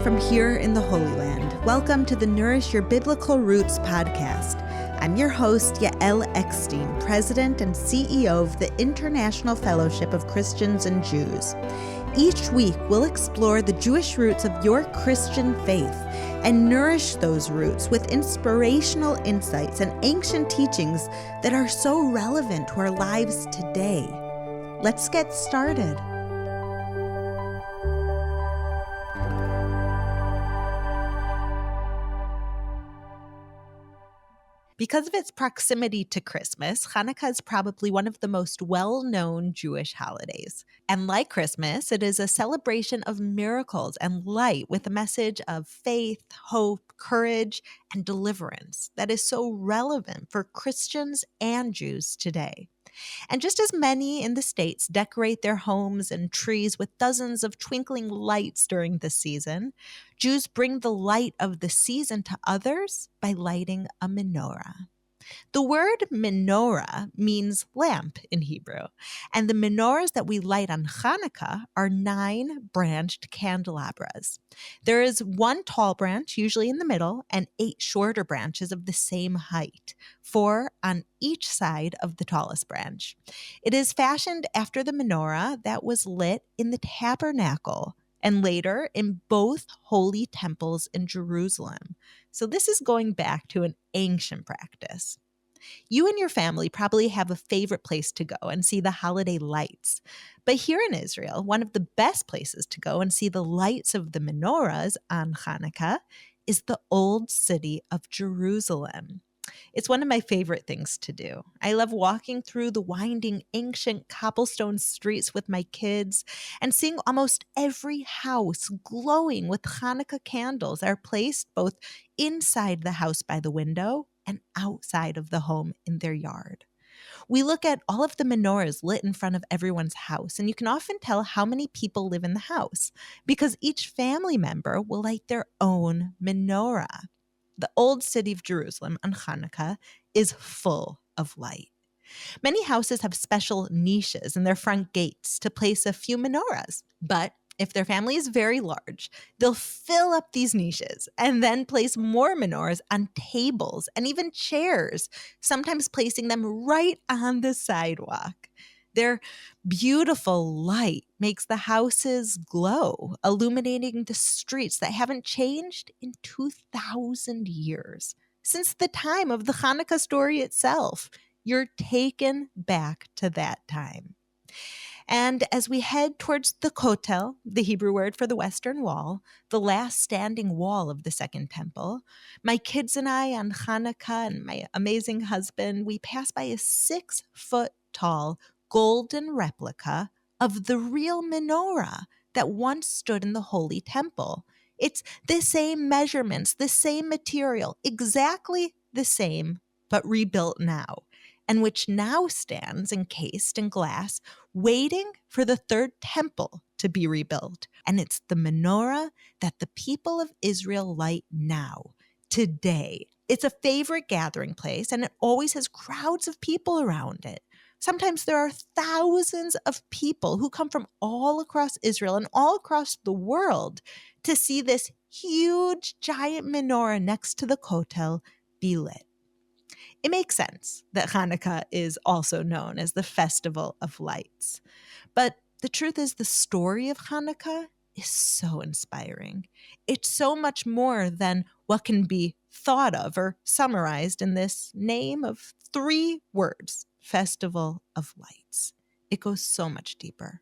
from here in the Holy Land. Welcome to the Nourish Your Biblical Roots podcast. I'm your host, Yael Eckstein, President and CEO of the International Fellowship of Christians and Jews. Each week, we'll explore the Jewish roots of your Christian faith and nourish those roots with inspirational insights and ancient teachings that are so relevant to our lives today. Let's get started. Because of its proximity to Christmas, Hanukkah is probably one of the most well-known Jewish holidays. And like Christmas, it is a celebration of miracles and light with a message of faith, hope, courage, and deliverance that is so relevant for Christians and Jews today. And just as many in the States decorate their homes and trees with dozens of twinkling lights during the season, Jews bring the light of the season to others by lighting a menorah. The word menorah means lamp in Hebrew, and the menorahs that we light on Hanukkah are 9 branched candelabras. There is 1 tall branch, usually in the middle, and 8 shorter branches of the same height, 4 on each side of the tallest branch. It is fashioned after the menorah that was lit in the tabernacle and later in both holy temples in Jerusalem. So this is going back to an ancient practice. You and your family probably have a favorite place to go and see the holiday lights. But here in Israel, one of the best places to go and see the lights of the menorahs on Hanukkah is the old city of Jerusalem. It's one of my favorite things to do. I love walking through the winding ancient cobblestone streets with my kids and seeing almost every house glowing with Hanukkah candles that are placed both inside the house by the window and outside of the home in their yard. We look at all of the menorahs lit in front of everyone's house, and you can often tell how many people live in the house because each family member will light their own menorah. The old city of Jerusalem on Hanukkah is full of light. Many houses have special niches in their front gates to place a few menorahs, but if their family is very large, they'll fill up these niches and then place more menorahs on tables and even chairs, sometimes placing them right on the sidewalk. Their beautiful light makes the houses glow, illuminating the streets that haven't changed in 2,000 years. Since the time of the Hanukkah story itself, you're taken back to that time. And as we head towards the Kotel, the Hebrew word for the Western Wall, the last standing wall of the Second Temple, my kids and I on Hanukkah and my amazing husband, we pass by a 6-foot-tall golden replica of the real menorah that once stood in the Holy Temple. It's the same measurements, the same material, exactly the same, but rebuilt now, and which now stands encased in glass, waiting for the third temple to be rebuilt. And it's the menorah that the people of Israel light now, today. It's a favorite gathering place, and it always has crowds of people around it. Sometimes there are thousands of people who come from all across Israel and all across the world to see this huge, giant menorah next to the Kotel be lit. It makes sense that Hanukkah is also known as the Festival of Lights. But the truth is, the story of Hanukkah is so inspiring. It's so much more than what can be thought of or summarized in this name of 3 words, Festival of Lights. It goes so much deeper.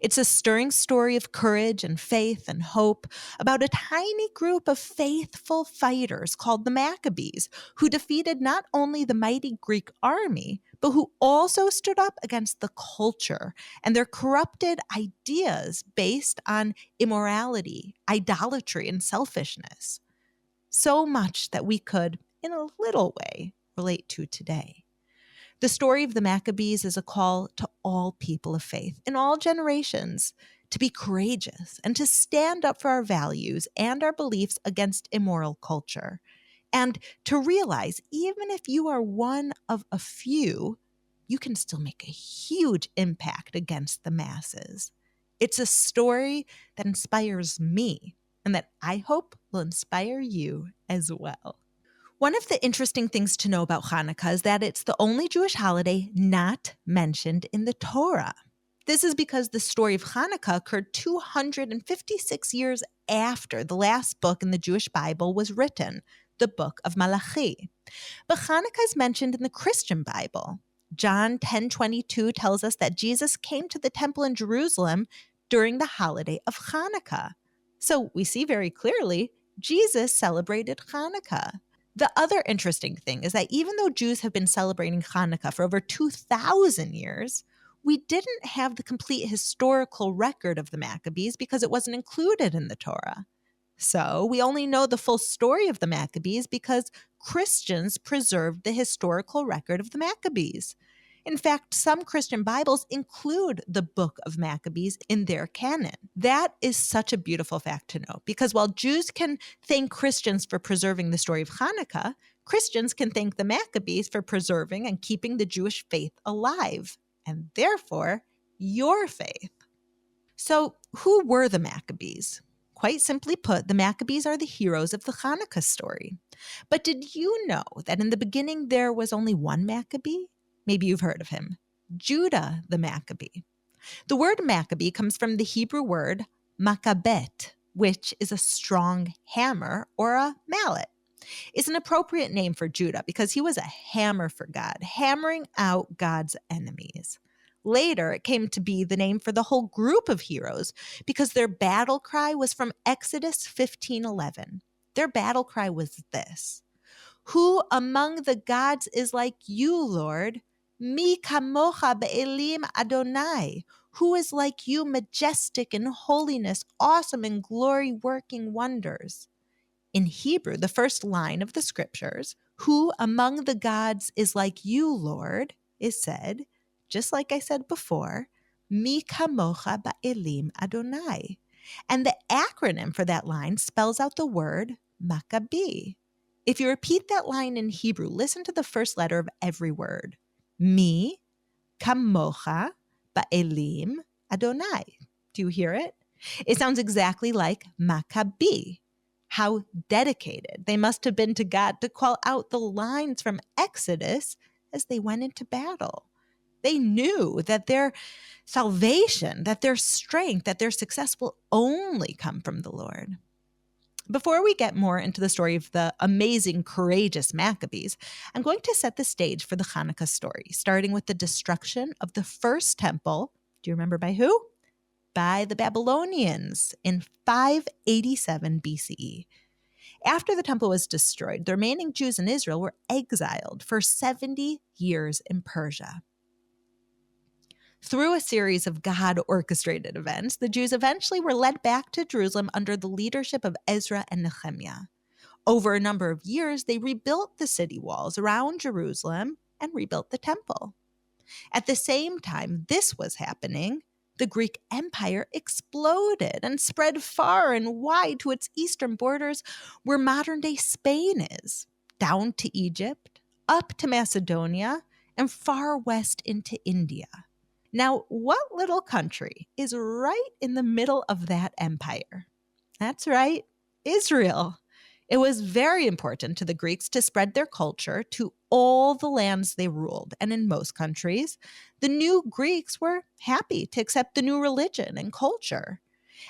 It's a stirring story of courage and faith and hope about a tiny group of faithful fighters called the Maccabees, who defeated not only the mighty Greek army, but who also stood up against the culture and their corrupted ideas based on immorality, idolatry, and selfishness. So much that we could, in a little way, relate to today. The story of the Maccabees is a call to all people of faith in all generations to be courageous and to stand up for our values and our beliefs against immoral culture, and to realize even if you are one of a few, you can still make a huge impact against the masses. It's a story that inspires me and that I hope will inspire you as well. One of the interesting things to know about Hanukkah is that it's the only Jewish holiday not mentioned in the Torah. This is because the story of Hanukkah occurred 256 years after the last book in the Jewish Bible was written, the book of Malachi. But Hanukkah is mentioned in the Christian Bible. John 10:22 tells us that Jesus came to the temple in Jerusalem during the holiday of Hanukkah. So we see very clearly Jesus celebrated Hanukkah. The other interesting thing is that even though Jews have been celebrating Hanukkah for over 2,000 years, we didn't have the complete historical record of the Maccabees because it wasn't included in the Torah. So we only know the full story of the Maccabees because Christians preserved the historical record of the Maccabees. In fact, some Christian Bibles include the book of Maccabees in their canon. That is such a beautiful fact to know because while Jews can thank Christians for preserving the story of Hanukkah, Christians can thank the Maccabees for preserving and keeping the Jewish faith alive, and therefore your faith. So, who were the Maccabees? Quite simply put, the Maccabees are the heroes of the Hanukkah story. But did you know that in the beginning there was only one Maccabee? Maybe you've heard of him. Judah the Maccabee. The word Maccabee comes from the Hebrew word Maccabet, which is a strong hammer or a mallet. It's an appropriate name for Judah because he was a hammer for God, hammering out God's enemies. Later, it came to be the name for the whole group of heroes because their battle cry was from Exodus 15:11. Their battle cry was this: "Who among the gods is like you, Lord? Mi kamocha be'elim Adonai. Who is like you, majestic in holiness, awesome in glory, working wonders?" In Hebrew, the first line of the scriptures, "Who among the gods is like you, Lord?" is said, just like I said before, Mi kamocha ba'elim Adonai. And the acronym for that line spells out the word Maccabee. If you repeat that line in Hebrew, listen to the first letter of every word. Mi kamocha ba'elim Adonai. Do you hear it? It sounds exactly like Maccabee. How dedicated they must have been to God to call out the lines from Exodus as they went into battle. They knew that their salvation, that their strength, that their success will only come from the Lord. Before we get more into the story of the amazing, courageous Maccabees, I'm going to set the stage for the Hanukkah story, starting with the destruction of the first temple. Do you remember by who? By the Babylonians in 587 BCE. After the temple was destroyed, the remaining Jews in Israel were exiled for 70 years in Persia. Through a series of God-orchestrated events, the Jews eventually were led back to Jerusalem under the leadership of Ezra and Nehemiah. Over a number of years, they rebuilt the city walls around Jerusalem and rebuilt the temple. At the same time this was happening, the Greek Empire exploded and spread far and wide to its eastern borders where modern-day Spain is, down to Egypt, up to Macedonia, and far west into India. Now, what little country is right in the middle of that empire? That's right, Israel. It was very important to the Greeks to spread their culture to all the lands they ruled. And in most countries, the new Greeks were happy to accept the new religion and culture.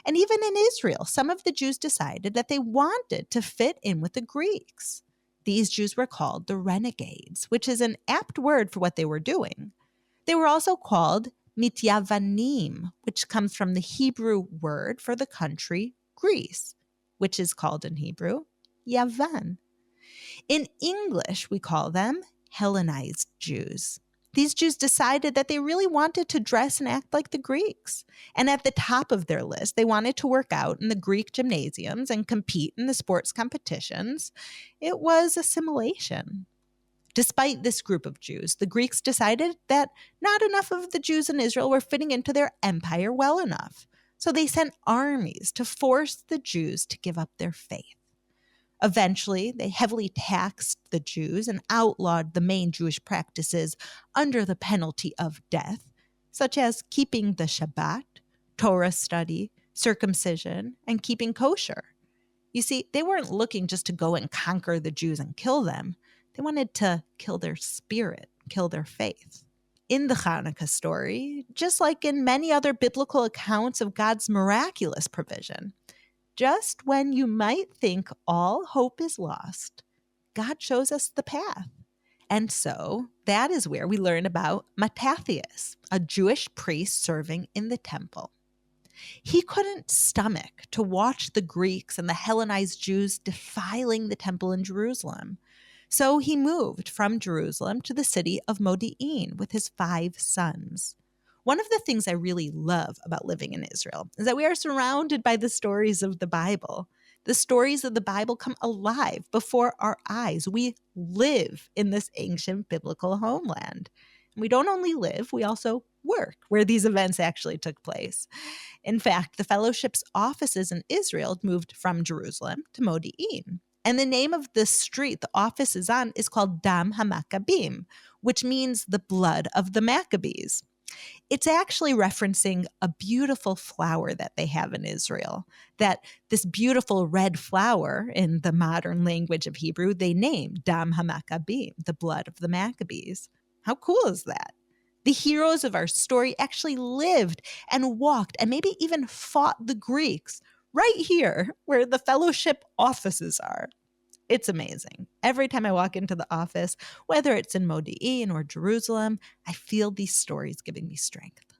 And even in Israel, some of the Jews decided that they wanted to fit in with the Greeks. These Jews were called the renegades, which is an apt word for what they were doing. They were also called Mityavanim, which comes from the Hebrew word for the country Greece, which is called in Hebrew Yavan. In English, we call them Hellenized Jews. These Jews decided that they really wanted to dress and act like the Greeks. And at the top of their list, they wanted to work out in the Greek gymnasiums and compete in the sports competitions. It was assimilation. Despite this group of Jews, the Greeks decided that not enough of the Jews in Israel were fitting into their empire well enough. So they sent armies to force the Jews to give up their faith. Eventually, they heavily taxed the Jews and outlawed the main Jewish practices under the penalty of death, such as keeping the Shabbat, Torah study, circumcision, and keeping kosher. You see, they weren't looking just to go and conquer the Jews and kill them. They wanted to kill their spirit, kill their faith. In the Hanukkah story, just like in many other biblical accounts of God's miraculous provision, just when you might think all hope is lost, God shows us the path. And so that is where we learn about Mattathias, a Jewish priest serving in the temple. He couldn't stomach to watch the Greeks and the Hellenized Jews defiling the temple in Jerusalem. So he moved from Jerusalem to the city of Modi'in with his 5 sons. One of the things I really love about living in Israel is that we are surrounded by the stories of the Bible. The stories of the Bible come alive before our eyes. We live in this ancient biblical homeland. We don't only live, we also work where these events actually took place. In fact, the fellowship's offices in Israel moved from Jerusalem to Modi'in. And the name of the street the office is on is called Dam HaMaccabim, which means the blood of the Maccabees. It's actually referencing a beautiful flower that they have in Israel, that this beautiful red flower in the modern language of Hebrew, they name Dam HaMaccabim, the blood of the Maccabees. How cool is that? The heroes of our story actually lived and walked and maybe even fought the Greeks right here where the fellowship offices are. It's amazing. Every time I walk into the office, whether it's in Modi'in or Jerusalem, I feel these stories giving me strength.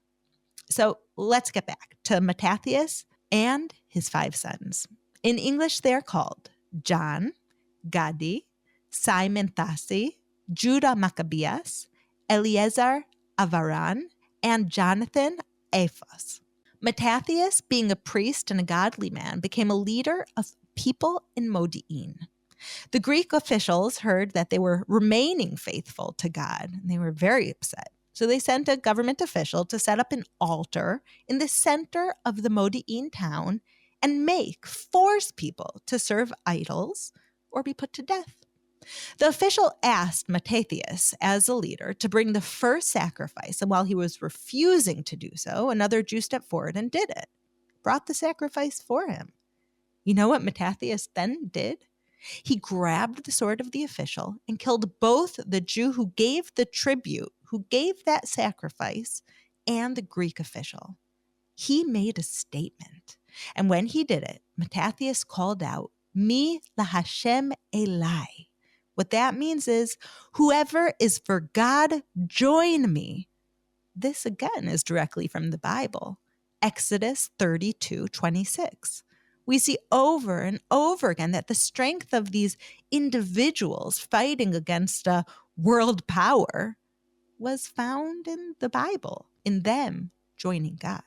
So let's get back to Mattathias and his 5 sons. In English, they're called John, Gadi, Simon Thasi, Judah Maccabeus, Eleazar Avaran, and Jonathan Ephas. Mattathias, being a priest and a godly man, became a leader of people in Modi'in. The Greek officials heard that they were remaining faithful to God, and they were very upset. So they sent a government official to set up an altar in the center of the Modi'in town and force people to serve idols or be put to death. The official asked Mattathias, as a leader, to bring the first sacrifice, and while he was refusing to do so, another Jew stepped forward and did it, brought the sacrifice for him. You know what Mattathias then did? He grabbed the sword of the official and killed both the Jew who gave the tribute, who gave that sacrifice, and the Greek official. He made a statement. And when he did it, Mattathias called out, Mi lahashem Elai. What that means is, whoever is for God, join me. This again is directly from the Bible. Exodus 32:26. We see over and over again that the strength of these individuals fighting against a world power was found in the Bible, in them joining God.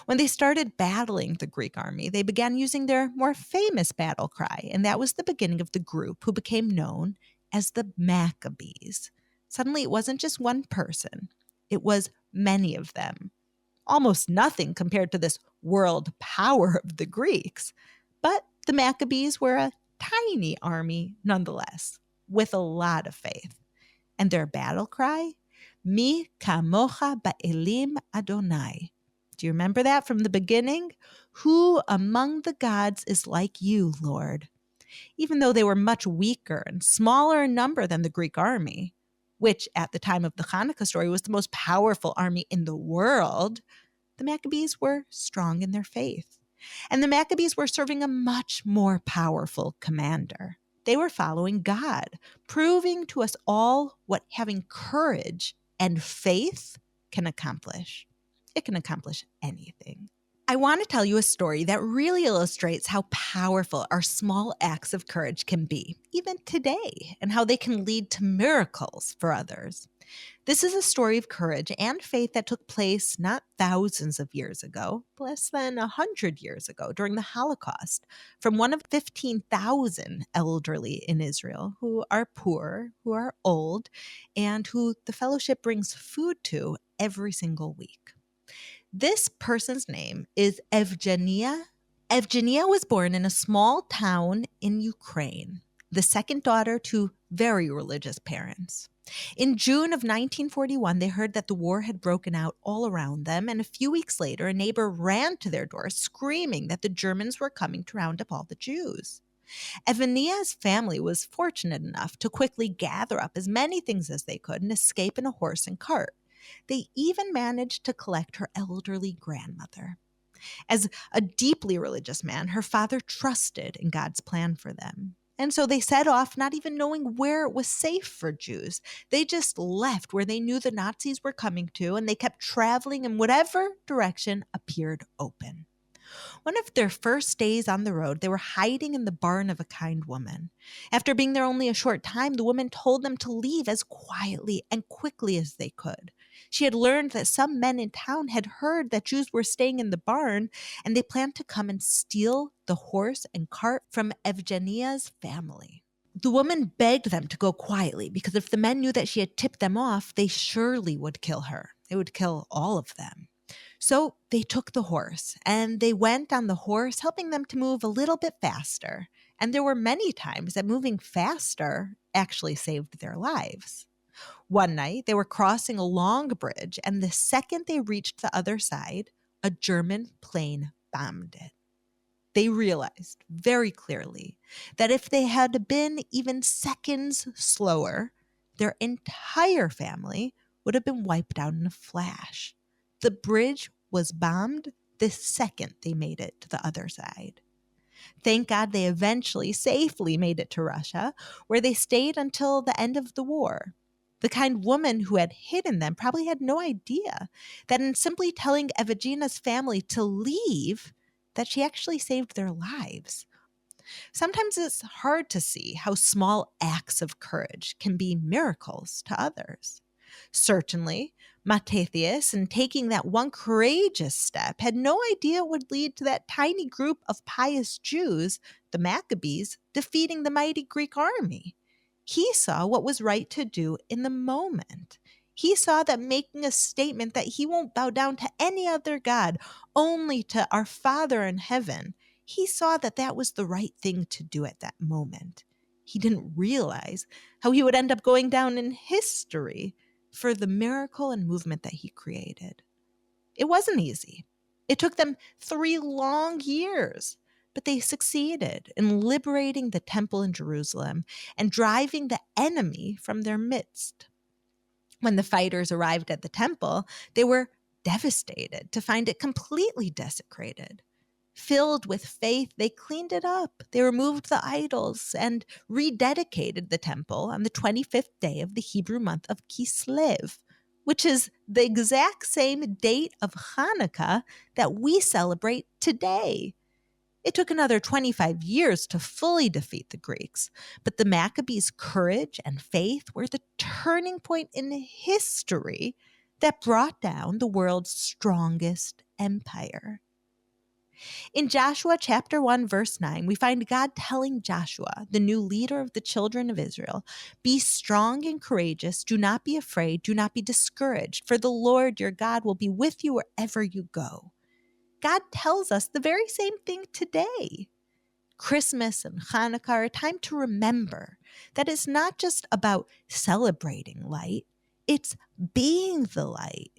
When they started battling the Greek army, they began using their more famous battle cry, and that was the beginning of the group who became known as the Maccabees. Suddenly, it wasn't just one person. It was many of them. Almost nothing compared to this world power of the Greeks. But the Maccabees were a tiny army nonetheless, with a lot of faith. And their battle cry, Mi kamocha ba'elim Adonai. Do you remember that from the beginning? Who among the gods is like you, Lord? Even though they were much weaker and smaller in number than the Greek army, which at the time of the Hanukkah story was the most powerful army in the world, the Maccabees were strong in their faith. And the Maccabees were serving a much more powerful commander. They were following God, proving to us all what having courage and faith can accomplish. It can accomplish anything. I want to tell you a story that really illustrates how powerful our small acts of courage can be, even today, and how they can lead to miracles for others. This is a story of courage and faith that took place not thousands of years ago, less than 100 years ago during the Holocaust, from one of 15,000 elderly in Israel who are poor, who are old, and who the fellowship brings food to every single week. This person's name is Evgenia. Evgenia was born in a small town in Ukraine, the second daughter to very religious parents. In June of 1941, they heard that the war had broken out all around them, and a few weeks later, a neighbor ran to their door screaming that the Germans were coming to round up all the Jews. Evania's family was fortunate enough to quickly gather up as many things as they could and escape in a horse and cart. They even managed to collect her elderly grandmother. As a deeply religious man, her father trusted in God's plan for them. And so they set off, not even knowing where it was safe for Jews. They just left where they knew the Nazis were coming to, and they kept traveling in whatever direction appeared open. One of their first days on the road, they were hiding in the barn of a kind woman. After being there only a short time, the woman told them to leave as quietly and quickly as they could. She had learned that some men in town had heard that Jews were staying in the barn, and they planned to come and steal the horse and cart from Evgenia's family. The woman begged them to go quietly because if the men knew that she had tipped them off, they surely would kill her. They would kill all of them. So they took the horse, and they went on the horse, helping them to move a little bit faster. And there were many times that moving faster actually saved their lives. One night, they were crossing a long bridge, and the second they reached the other side, a German plane bombed it. They realized very clearly that if they had been even seconds slower, their entire family would have been wiped out in a flash. The bridge was bombed the second they made it to the other side. Thank God they eventually safely made it to Russia, where they stayed until the end of the war. The kind woman who had hidden them probably had no idea that in simply telling Evgenia's family to leave, that she actually saved their lives. Sometimes it's hard to see how small acts of courage can be miracles to others. Certainly, Matthias, in taking that one courageous step, had no idea it would lead to that tiny group of pious Jews, the Maccabees, defeating the mighty Greek army. He saw what was right to do in the moment. He saw that making a statement that he won't bow down to any other God, only to our Father in heaven, he saw that that was the right thing to do at that moment. He didn't realize how he would end up going down in history for the miracle and movement that he created. It wasn't easy. It took them 3 long years, but they succeeded in liberating the temple in Jerusalem and driving the enemy from their midst. When the fighters arrived at the temple, they were devastated to find it completely desecrated. Filled with faith, they cleaned it up. They removed the idols and rededicated the temple on the 25th day of the Hebrew month of Kislev, which is the exact same date of Hanukkah that we celebrate today. It took another 25 years to fully defeat the Greeks, but the Maccabees' courage and faith were the turning point in history that brought down the world's strongest empire. In Joshua chapter 1, verse 9, we find God telling Joshua, the new leader of the children of Israel, "Be strong and courageous, do not be afraid, do not be discouraged, for the Lord your God will be with you wherever you go." God tells us the very same thing today. Christmas and Hanukkah are a time to remember that it's not just about celebrating light, it's being the light.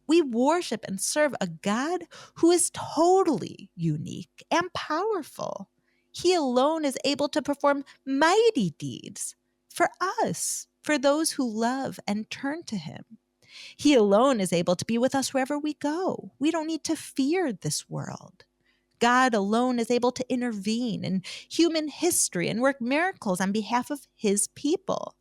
We worship and serve a God who is totally unique and powerful. He alone is able to perform mighty deeds for us, for those who love and turn to him. He alone is able to be with us wherever we go. We don't need to fear this world. God alone is able to intervene in human history and work miracles on behalf of his people.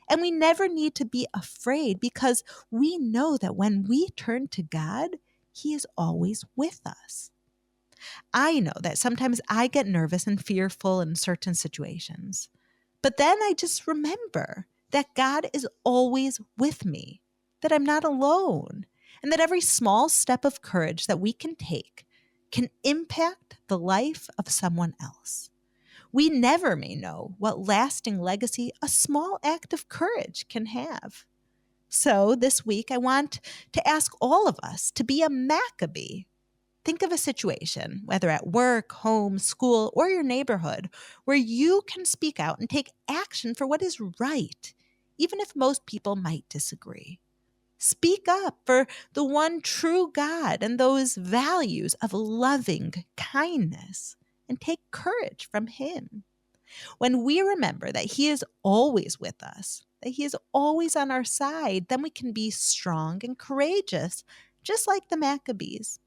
And we never need to be afraid because we know that when we turn to God, he is always with us. I know that sometimes I get nervous and fearful in certain situations, but then I just remember that God is always with me, that I'm not alone, and that every small step of courage that we can take can impact the life of someone else. We never may know what lasting legacy a small act of courage can have. So this week, I want to ask all of us to be a Maccabee. Think of a situation, whether at work, home, school, or your neighborhood, where you can speak out and take action for what is right, even if most people might disagree. Speak up for the one true God and those values of loving kindness, and take courage from Him. When we remember that He is always with us, that He is always on our side, then we can be strong and courageous, just like the Maccabees.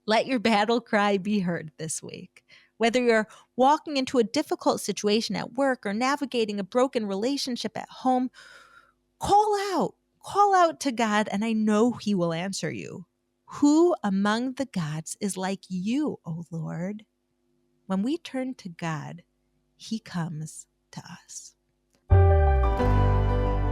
Let your battle cry be heard this week. Whether you're walking into a difficult situation at work or navigating a broken relationship at home, call out to God, and I know He will answer you. Who among the gods is like you, O Lord? When we turn to God, He comes to us.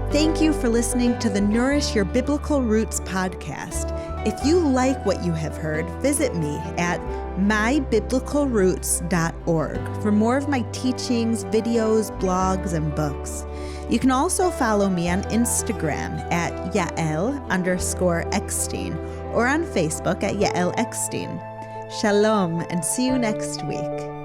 Thank you for listening to the Nourish Your Biblical Roots podcast. If you like what you have heard, visit me at mybiblicalroots.org for more of my teachings, videos, blogs, and books. You can also follow me on Instagram at Yael_Eckstein or on Facebook at Yael Eckstein. Shalom, and see you next week.